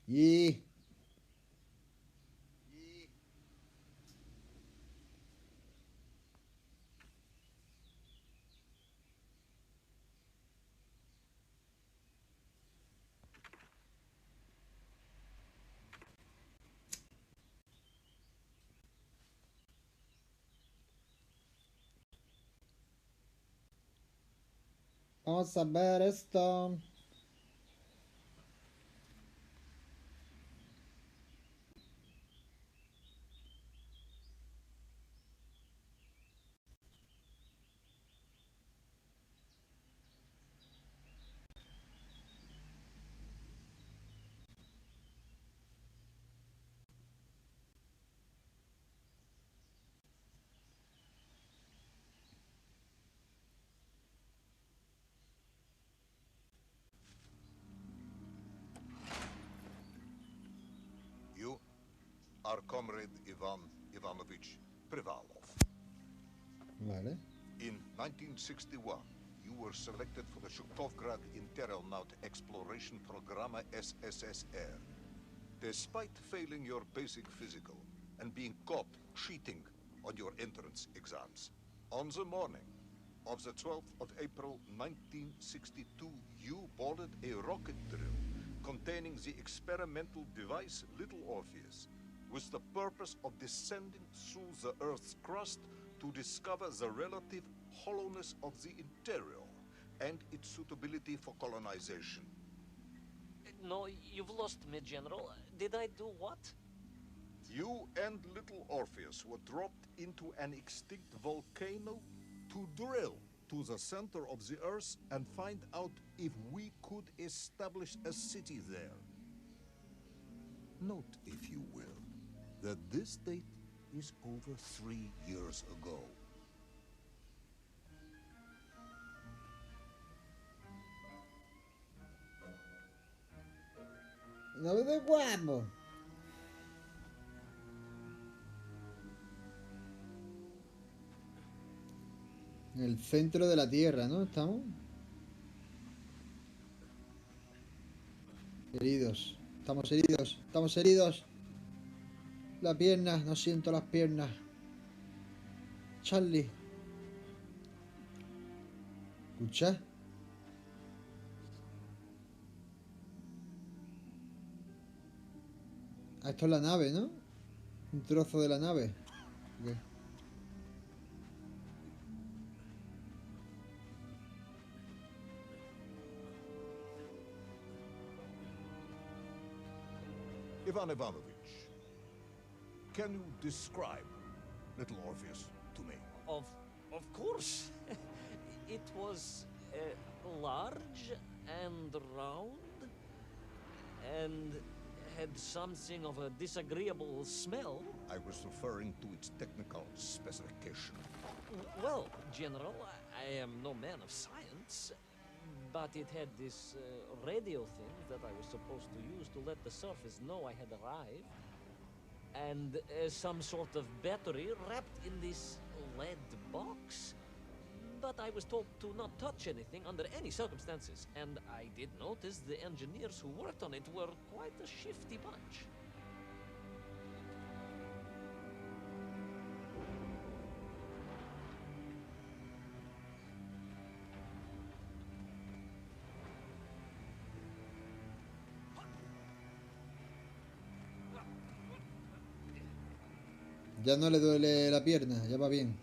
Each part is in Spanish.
Y... Vamos a ver esto. You are comrade Ivan Ivanovich Privalov. Vale. In 1961, you were selected for the Shukovgrad Interonaut Exploration Programma SSSR. Despite failing your basic physical and being caught cheating on your entrance exams, on the morning of the 12th of April 1962, you boarded a rocket drill containing the experimental device Little Orpheus, with the purpose of descending through the Earth's crust to discover the relative hollowness of the interior and its suitability for colonization. No, you've lost me, General. Did I do what? You and Little Orpheus were dropped into an extinct volcano to drill to the center of the Earth and find out if we could establish a city there. Note, if you will, that this date is over 3 years ago. No me de guapo. En el centro de la Tierra, ¿no? Estamos heridos. Estamos heridos. Estamos heridos. Las piernas. No siento las piernas. Charlie. ¿Escuchas? Ah, esto es la nave, ¿no? Un trozo de la nave. ¿Qué? Ivan Ivanovich, can you describe Little Orpheus to me? Of course. It was large and round and had something of a disagreeable smell. I was referring to its technical specification. Well, General, I am no man of science, but it had this radio thing that I was supposed to use to let the surface know I had arrived, and some sort of battery wrapped in this lead box. But I was told to not touch anything under any circumstances, and I did notice the engineers who worked on it were quite a shifty bunch. Ya no le duele la pierna, ya va bien.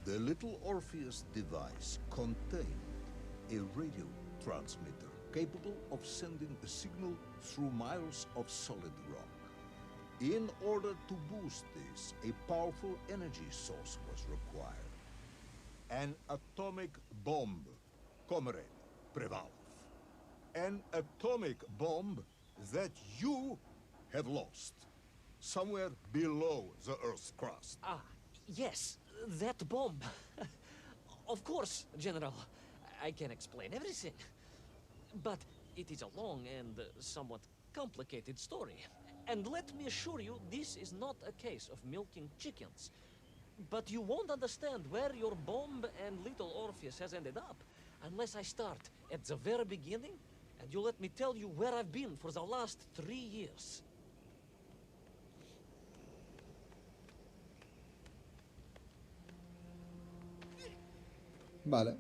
The Little Orpheus device contained a radio transmitter capable of sending a signal through miles of solid rock. In order to boost this, a powerful energy source was required. An atomic bomb, Comrade Prevalov. An atomic bomb that you have lost somewhere below the Earth's crust. Ah, yes, that bomb. Of course, General. I can explain everything. But It is a long and somewhat complicated story. And let me assure you, this is not a case of milking chickens. But you won't understand where your bomb and little Orpheus has ended up unless I start at the very beginning and you let me tell you where I've been for the last 3 years. Vale.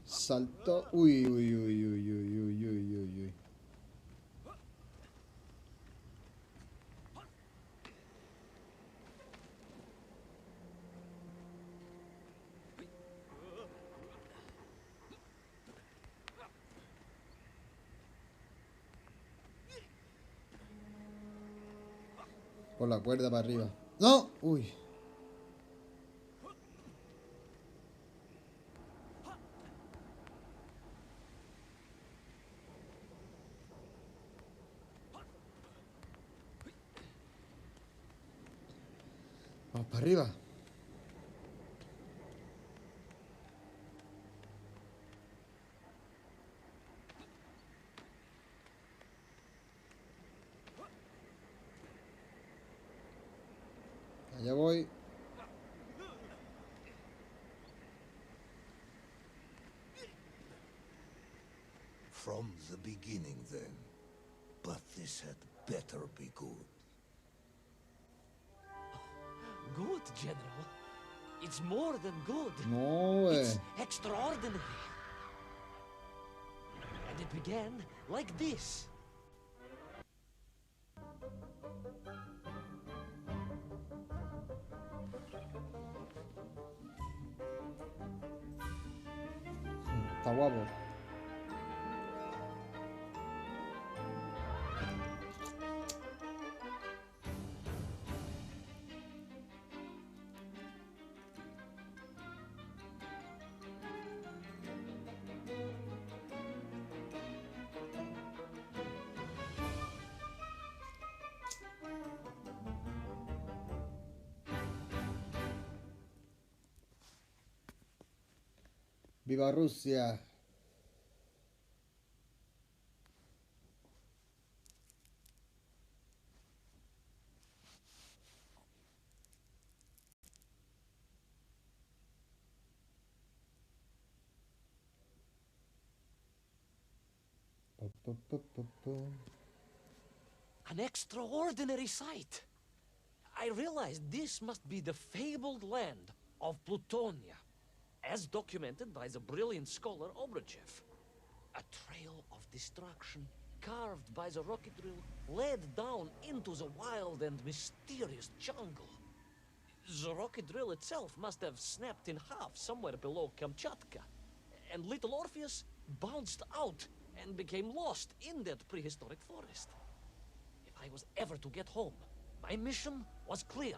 Salto. Uy, uy, uy, uy, uy, uy, uy, uy, uy. Por la cuerda para arriba. ¡No! Uy. Vamos para arriba. Allá voy. From the beginning, then. But this had better be good. Good, General. It's more than good. No, It's extraordinary. And it began like this. Está guapo. ¡Viva Rusia! Pa, pa, pa, pa, pa. An extraordinary sight. I realized this must be the fabled land of Plutonia, as documented by the brilliant scholar Obruchev. A trail of destruction carved by the rocket drill led down into the wild and mysterious jungle. The rocket drill itself must have snapped in half somewhere below Kamchatka, and little Orpheus bounced out and became lost in that prehistoric forest. If I was ever to get home, my mission was clear: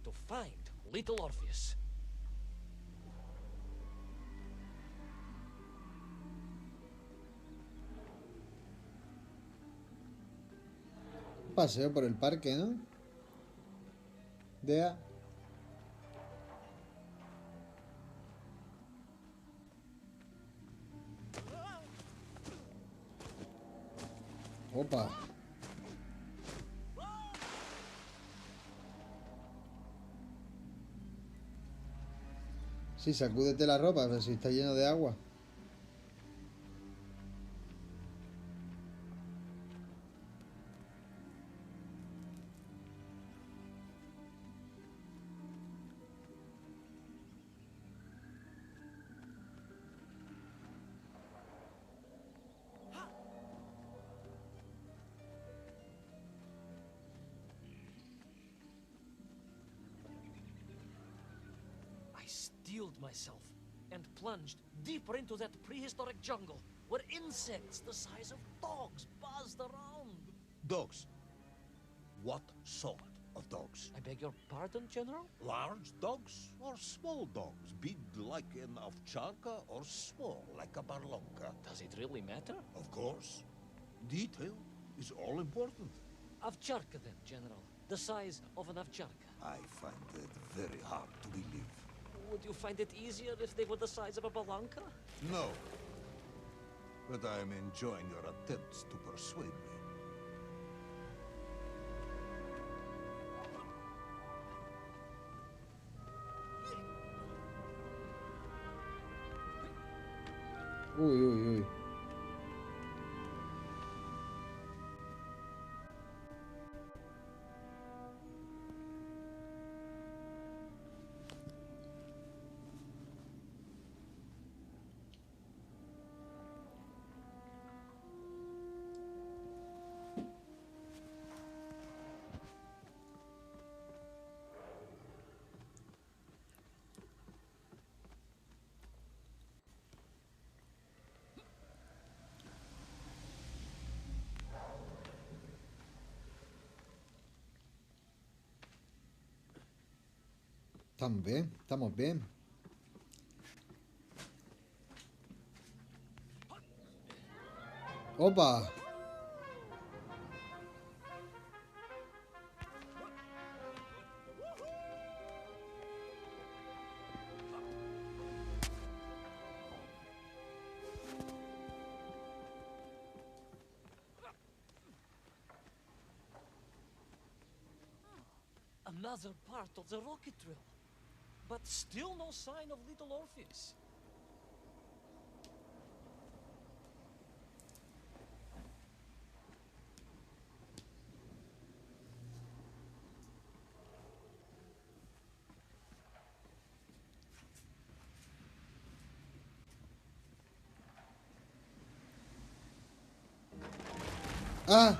to find little Orpheus. Paseo por el parque, ¿no? Dea. Opa. Sí, sacúdete la ropa, pero si está lleno de agua. I steeled myself and plunged deeper into that prehistoric jungle where insects the size of dogs buzzed around. Dogs. What sort of dogs? I beg your pardon, General? Large dogs or small dogs? Big like an ovcharka or small like a barlonka? Does it really matter? Of course. Detail is all important. Ovcharka then, General. The size of an ovcharka. I find that very hard to believe. Would you find it easier if they were the size of a balanka? No. but I am enjoying your attempts to persuade me. Uy, uy, uy. Estamos bien, estamos bien. ¡Opa! Another part of the rocket drill. But still no sign of little Orpheus. ¡Ah!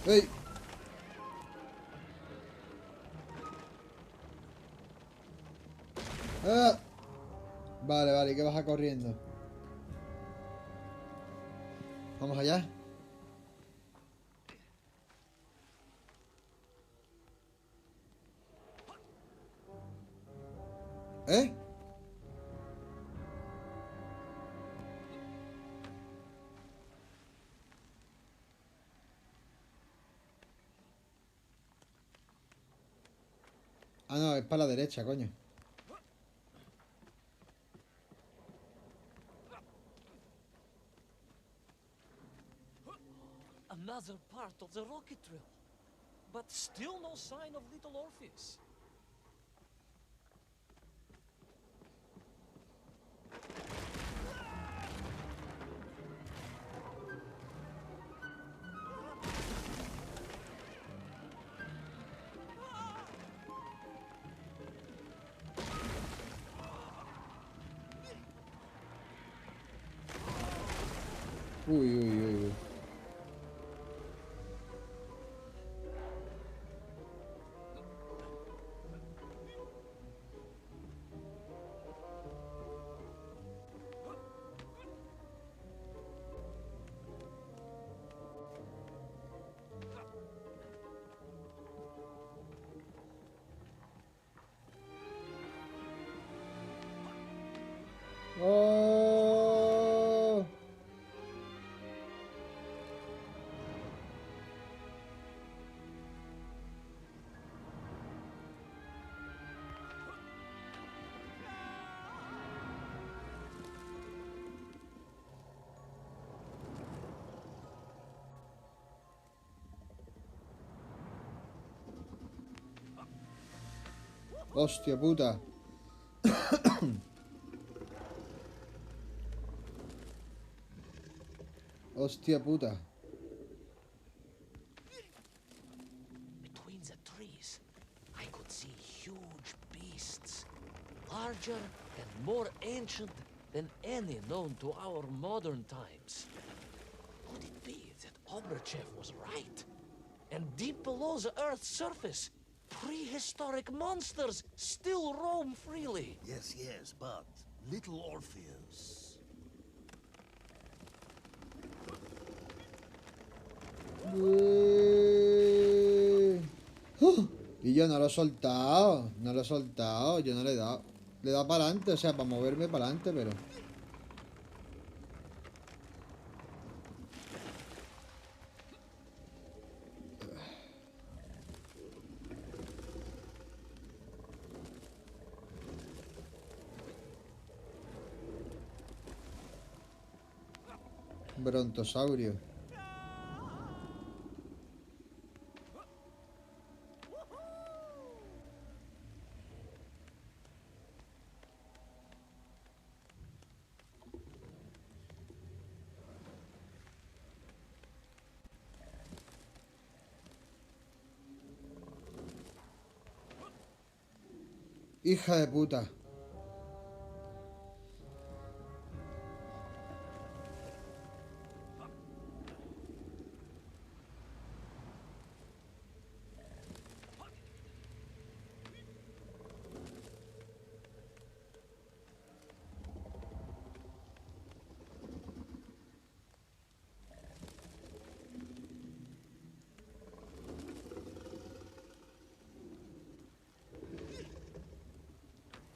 ¡Ey! ¡Ah! Vale, vale, que baja corriendo. Vamos allá. ¿Eh? Ah, no, es para la derecha, coño. Another part of the rocket drill. But still no sign of little Orpheus. Uy, uy, uy, uy. ¡Oh! Hostia puta. Hostia puta. Between the trees, I could see huge beasts. Larger and more ancient than any known to our modern times. Could it be that Oberchev was right? And deep below the Earth's surface, prehistoric monsters still roam freely. Yes, yes, but little Orpheus. ¡Oh! Y yo no lo he soltado. No lo he soltado. Yo no le he dado. Le he dado para adelante, o sea, para moverme para adelante, pero... Brontosaurio. Hija de puta.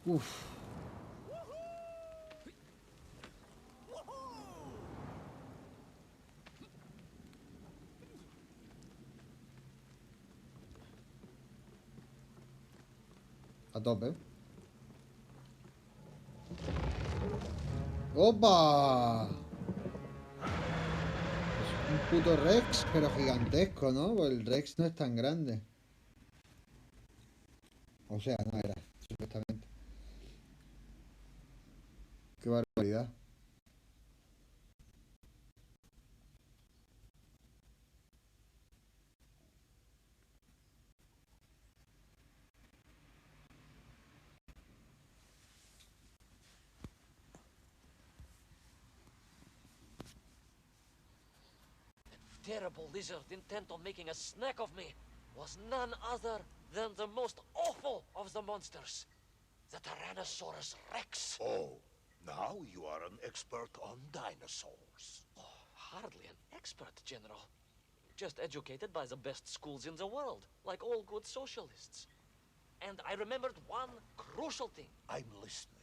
Uf. A tope. ¡Opa! Es un puto Rex, pero gigantesco, ¿no? Pues el Rex no es tan grande. O sea, no era, supuestamente. Qué barbaridad. Terrible lizard intent on making a snack of me was none other than the most awful of the monsters, the Tyrannosaurus Rex. Oh, now you are an expert on dinosaurs. Oh, hardly an expert, General. Just educated by the best schools in the world, like all good socialists. And I remembered one crucial thing. I'm listening.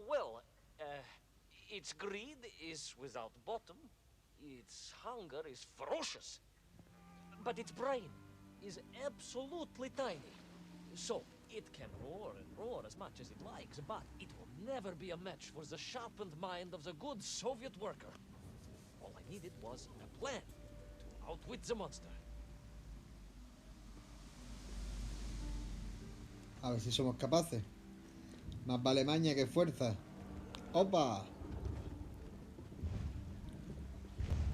Well, its greed is without bottom, its hunger is ferocious, but its brain is absolutely tiny. So, it can roar and roar as much as it likes, but it will never be a match for the sharpened mind of the good Soviet worker. All I needed was a plan to outwit the monster. A ver si somos capaces. Más vale maña que fuerza. ¡Opa!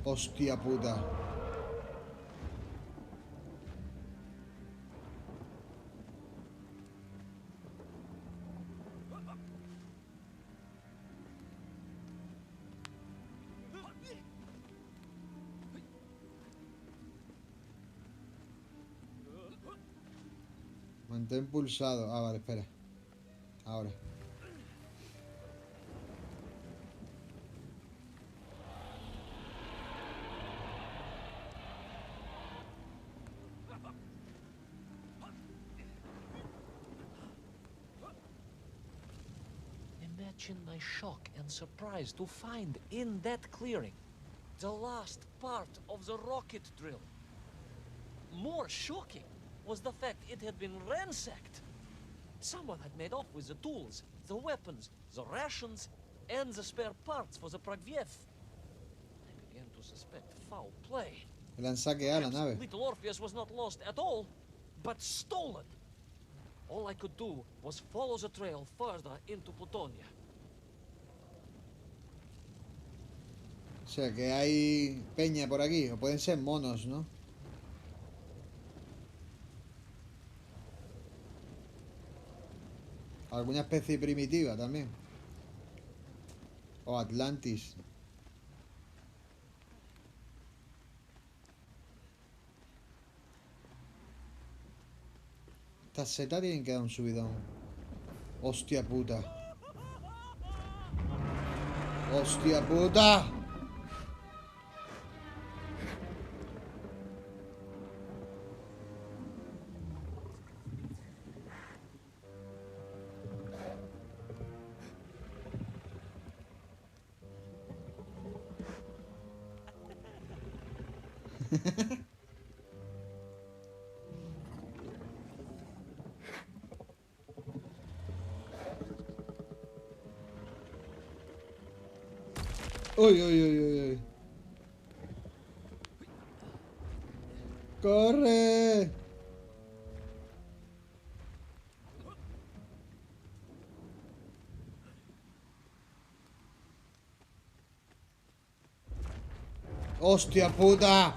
Hostia puta. Mantén pulsado. Ah, vale, espera. Ahora. Imagine my shock and surprise to find in that clearing the last part of the rocket drill. More shocking was the fact it had been ransacked. Someone had made off with the tools, the weapons, the rations, and the spare parts for the Pragviev. I began to suspect foul play. Le han saqueado la nave. Little Orpheus was not lost at all, but stolen. All I could do was follow the trail further into Plutonia. O sea, que hay peña por aquí. O pueden ser monos, ¿no? Alguna especie primitiva también. O Atlantis. Estas setas tienen que dar un subidón. Hostia puta. Hostia puta. Uy, uy, uy, uy, uy. ¡Corre! ¡Hostia puta!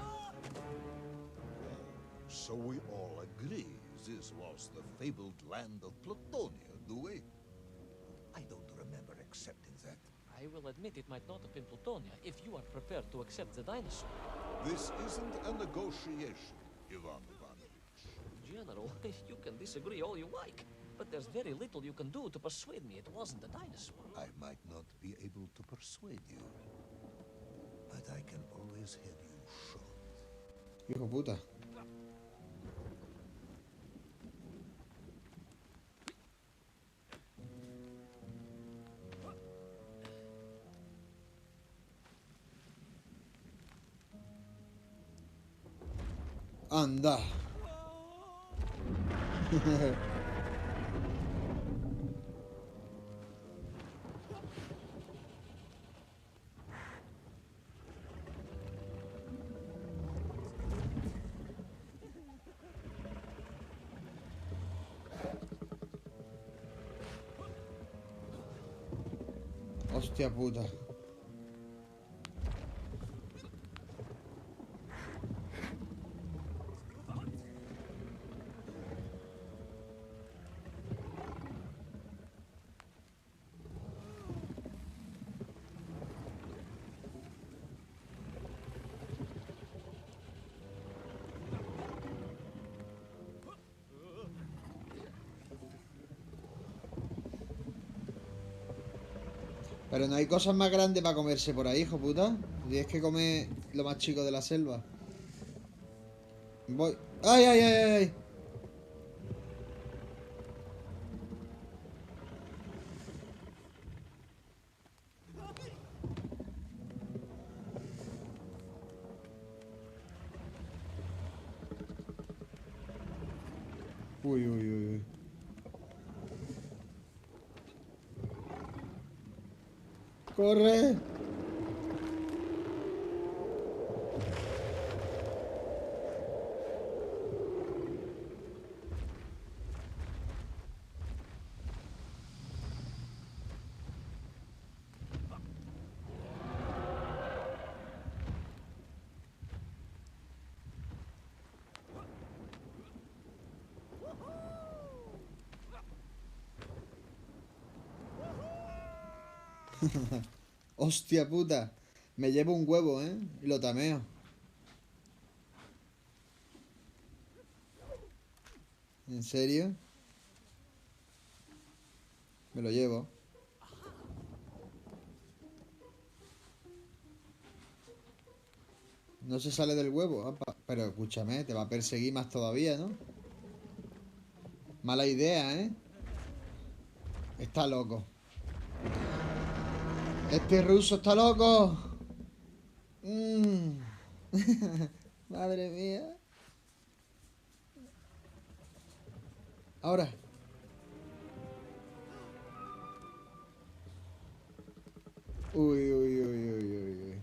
So we all agree this was the fabled land of Plutonia, do we? I don't remember accepting that. I will admit it might not have been Plutonia if you are prepared to accept the dinosaur. This isn't a negotiation, Ivan Ivanovich. General, you can disagree all you like, but there's very little you can do to persuade me it wasn't a dinosaur. I might not be able to persuade you, but I can always have you shot. Hijo puta. Anda. Hostia puta. Pero no hay cosas más grandes para comerse por ahí, hijo puta. Tienes que comer lo más chico de la selva. Voy. ¡Ay, ay, ay, ay! Uy, uy, uy, uy. ¡Corre! Hostia puta. Me llevo un huevo, ¿eh? Y lo tameo. ¿En serio? Me lo llevo. No se sale del huevo. Apa. Pero escúchame, te va a perseguir más todavía, ¿no? Mala idea, ¿eh? Está loco. Este ruso está loco. Mm. Madre mía. Ahora. Uy, uy, uy, uy, uy, uy.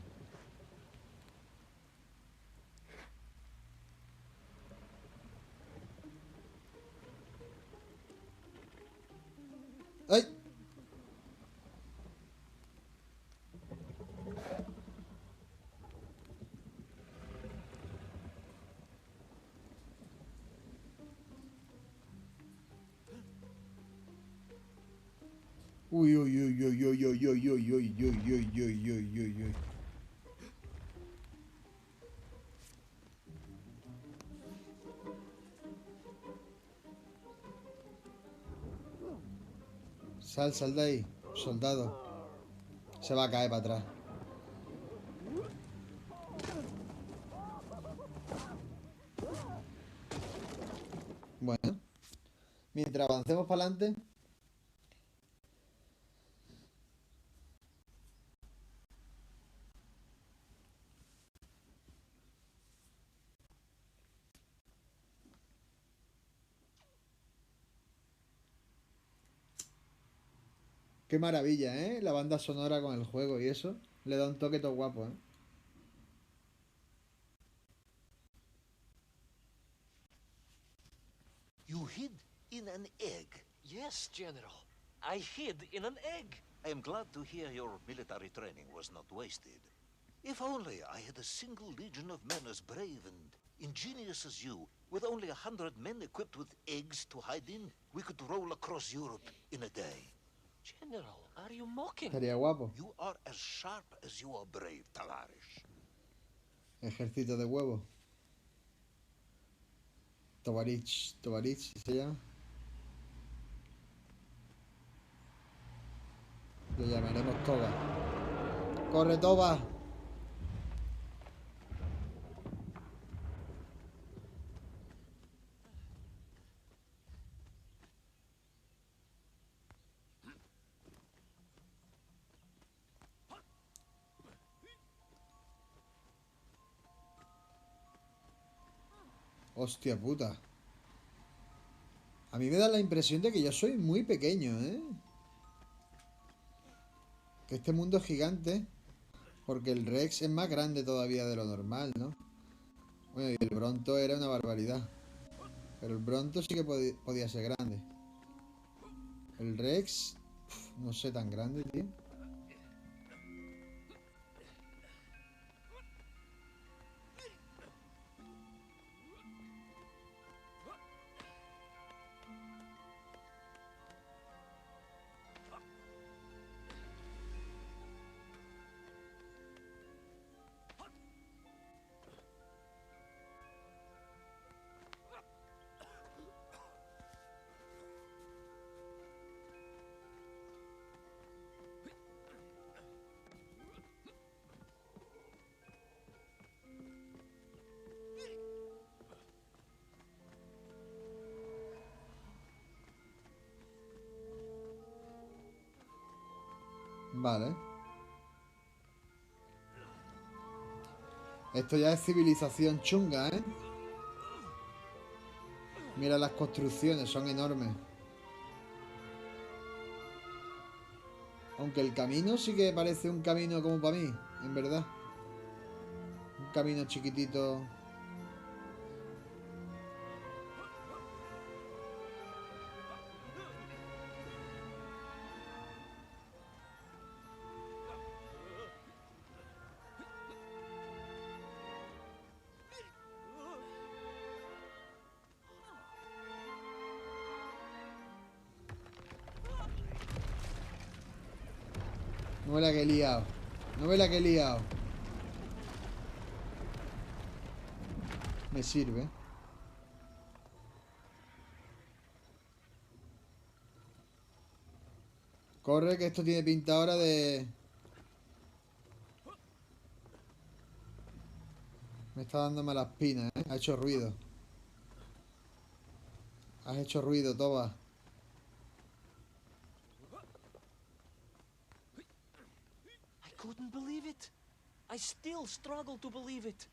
¡Ay! Uy, uy, uy, uy, uy, uy, uy, uy, uy, uy, uy, uy, uy, uy, uy. Sal, sal de ahí, soldado. Se va a caer para atrás. Bueno, mientras avancemos para adelante. Qué maravilla, ¿eh? La banda sonora con el juego y eso. Le da un toque todo guapo, ¿eh? You hid in an egg. Yes, General. I hid in an egg. I am glad to hear your military training was not wasted. If only I had a single legion of men as brave and ingenious as you, with only 100 men equipped with eggs to hide in, we could roll across Europe in a day. General, are you mocking? Estaría guapo. You are as sharp as you are brave, Talarish. Ejército de huevos. Tovarich. Tovarich se llama. Lo llamaremos Toba. ¡Corre, Toba! Hostia puta. A mí me da la impresión de que yo soy muy pequeño, ¿eh? Que este mundo es gigante. Porque el Rex es más grande todavía de lo normal, ¿no? Bueno, y el Bronto era una barbaridad. Pero el Bronto sí que podía ser grande. El Rex... no sé, tan grande, tío. Vale. Esto ya es civilización chunga, ¿eh? Mira las construcciones, son enormes. Aunque el camino sí que parece un camino como para mí, en verdad. Un camino chiquitito. No ve la que he liado. No ve la que he liado. Me sirve. Corre, que esto tiene pinta ahora de... Me está dando malas pinas, ¿eh? Ha hecho ruido. Has hecho ruido, Toba. I couldn't believe it. I still struggle to believe it.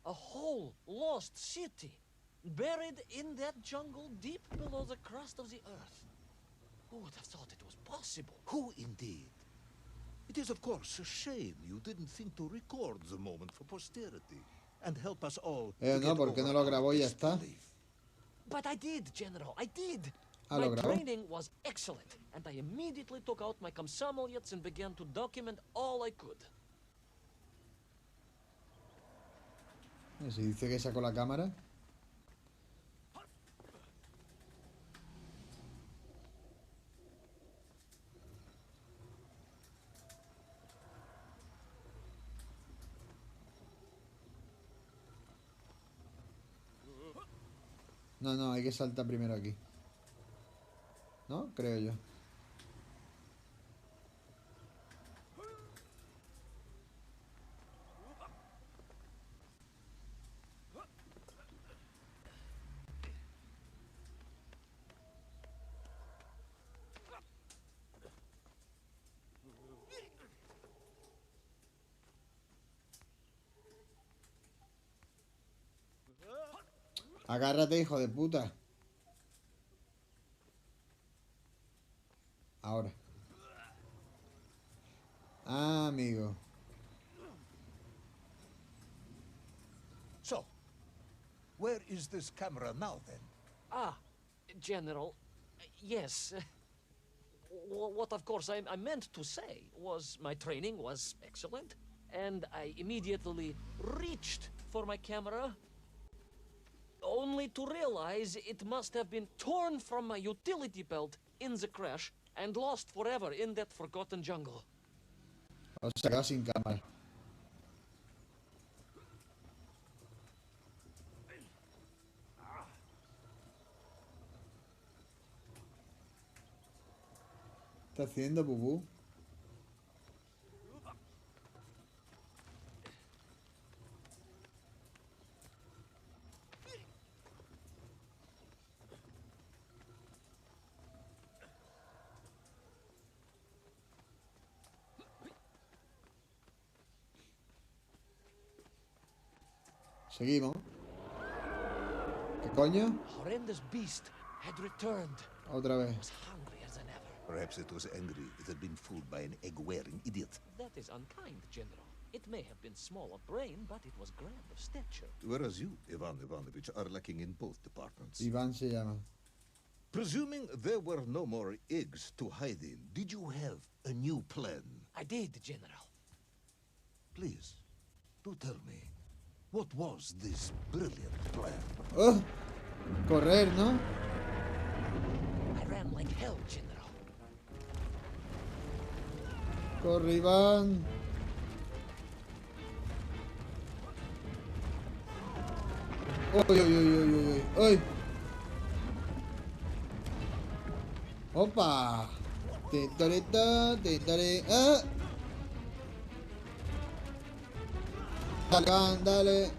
A whole lost city, buried in that jungle deep below the crust of the earth. Who would have thought it was possible? Who indeed? It is, of course, a shame you didn't think to record the moment for posterity and help us all to No, get ¿por qué no over lo our grabó y ya está? disbelief. But I did, General, I did. Ah, My lo grabó. training was excellent, and I immediately took out my comsamoliets and began to document all I could. Si dice que sacó la cámara. No, no, hay que saltar primero aquí. ¿No? Creo yo. Agárrate, hijo de puta. Ahora. Ah, amigo. So, where is this camera now, then? Ah, General, yes. What of course I meant to say was my training was excellent, and I immediately reached for my camera, only to realize it must have been torn from my utility belt in the crash and lost forever in that forgotten jungle. O sea, quedó sin cámara. ¿Qué está haciendo, Bubú? Seguimos. ¿Qué coño? Horrendous beast had returned. Otra vez. Was hungrier than ever. Perhaps it was angry it had been fooled by an egg-wearing idiot. That is unkind, General. It may have been small of brain, but it was grand of stature. Whereas you, Ivan Ivanovich, are lacking in both departments. Iván se llama. Presuming there were no more eggs to hide in, did you have a new plan? I did, General. Please, do tell me, what was this brilliant plan? ¡Oh! Correr, ¿no? I ran like hell, General. Corre, Iván. ¡Uy, uy, uy, uy, uy! ¡Uy! ¡Opa! ¡Tintorita! ¡Tintore! ¡Ah! Dale, Iván, dale.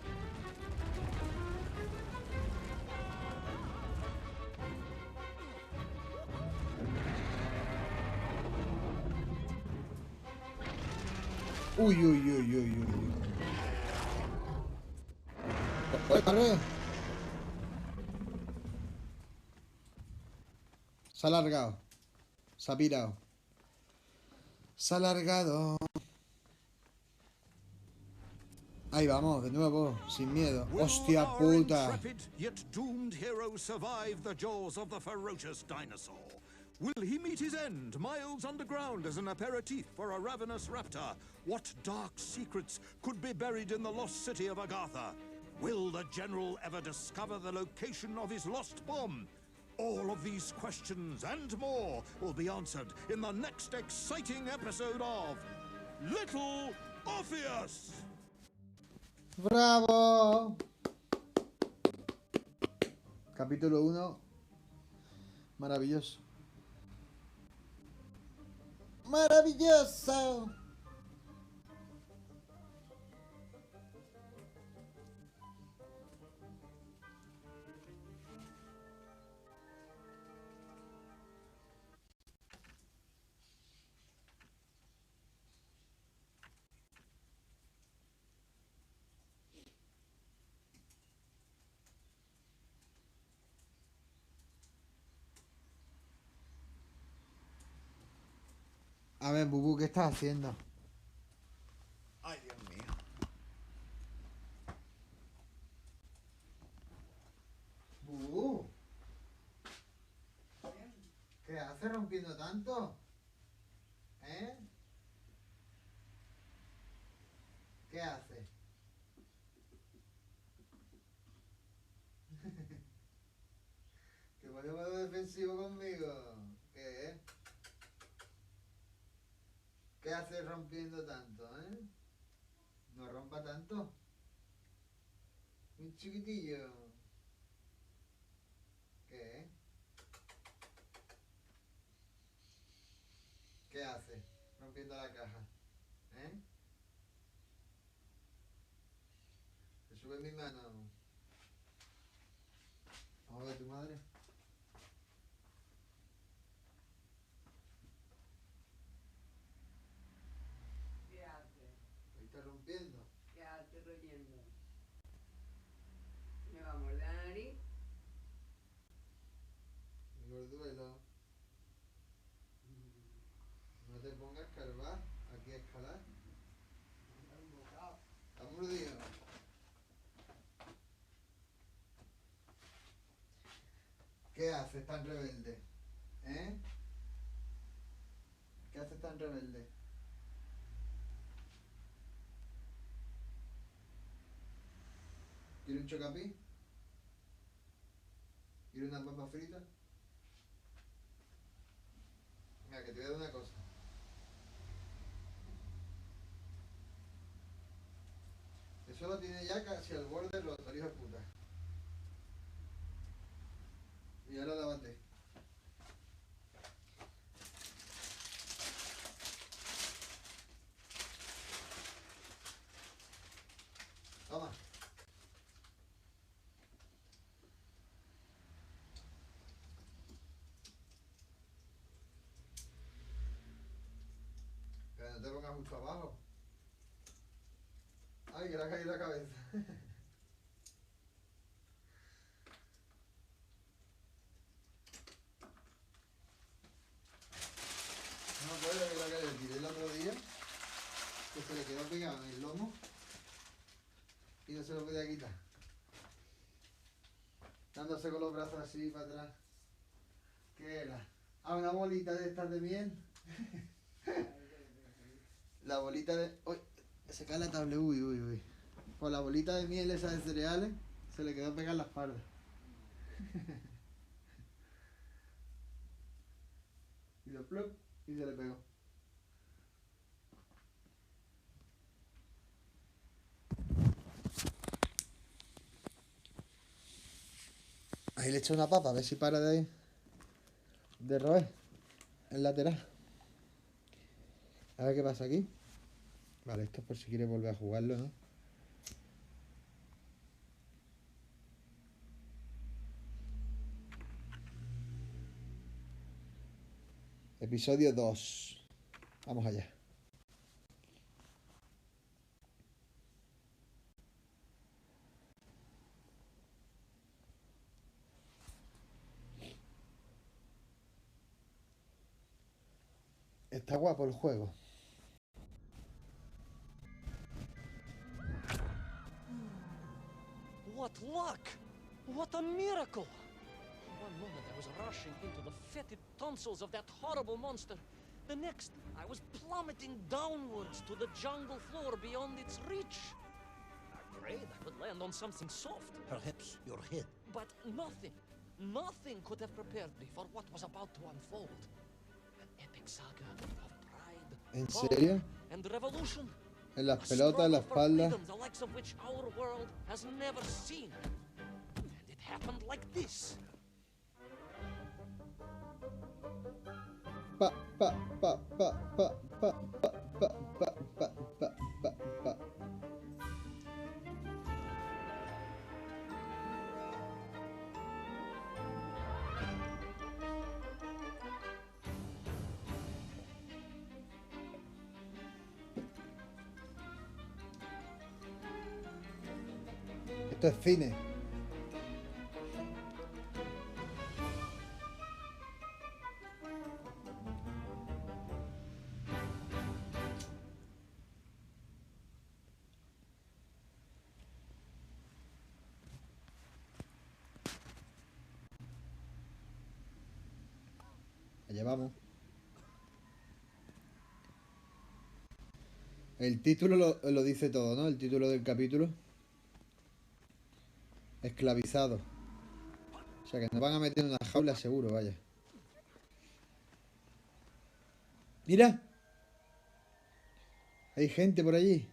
Uy, uy, uy, uy, uy, uy. Corre. Se ha alargado. Se ha pirado. Se ha alargado. Ahí vamos, de nuevo, sin miedo. ¡Hostia puta! Intrepid yet doomed hero survive the jaws of the ferocious dinosaur? Will he meet his end, miles underground as an aperitif for a ravenous raptor? What dark secrets could be buried in the lost city of Agatha? Will the general ever discover the location of his lost bomb? All of these questions and more will be answered in the next exciting episode of Little Orpheus! ¡Bravo! Capítulo 1. Maravilloso. ¡Maravilloso! A ver, Bubu, ¿qué estás haciendo? Ay, Dios mío. Bubu. ¿Qué haces rompiendo tanto? ¿Eh? ¿Qué haces? ¿Te pones modo defensivo conmigo? ¿Qué? ¿Qué haces rompiendo tanto, eh? No rompa tanto. Un chiquitillo. ¿Qué? ¿Qué haces rompiendo la caja? ¿Eh? Te sube mi mano. Vamos a ver tu madre. ¿Qué hace? Ahí está rompiendo. ¿Qué hace royendo? ¿Me va a morder la nariz? Mi gorduelo. No te pongas a escarbar. Aquí a escalar. Está mordido. ¿Qué haces tan rebelde? ¿Eh? ¿Qué haces tan rebelde? ¿Quieres un chocapic? ¿Quieres una papa frita? Mira, que te voy a dar una cosa. Eso lo tiene ya casi al borde los hijos de puta. Y ahora lávate. Toma. Pero no te pongas justo abajo. Ay, que le ha caído la cabeza. No me acuerdo de la que le tiré el otro día, que se le quedó pegado en el lomo y no se lo podía quitar. Dándose con los brazos así para atrás. ¿Qué era? Ah, una bolita de estas de miel. La bolita de... Uy, se cae la tablet, uy, uy, uy. Pues la bolita de miel esa de cereales se le quedó pegada en la espalda. Y lo plop y se le pegó. Ahí le echo una papa, a ver si para de roer el lateral. A ver qué pasa aquí. Vale, esto es por si quiere volver a jugarlo, ¿no? Episodio 2. Vamos allá. Está guapo el juego. What luck! What a miracle! One moment I was rushing into the fetid tonsils of that horrible monster. The next, I was plummeting downwards to the jungle floor beyond its reach. I prayed I would land on something soft. Perhaps your head. But nothing could have prepared me for what was about to unfold. An epic saga of pride, ¿En power, serio? and revolution. En las A pelotas, en la struggle for espalda. freedom, the likes of which our world has never seen. And it happened like this. Pa, pa, pa, pa, pa, pa, pa, pa, pa, pa, pa, pa, pa. Esto es cine. Allá vamos. El título lo dice todo, ¿no? El título del capítulo. Esclavizado. O sea que nos van a meter en una jaula seguro, vaya. ¡Mira! Hay gente por allí.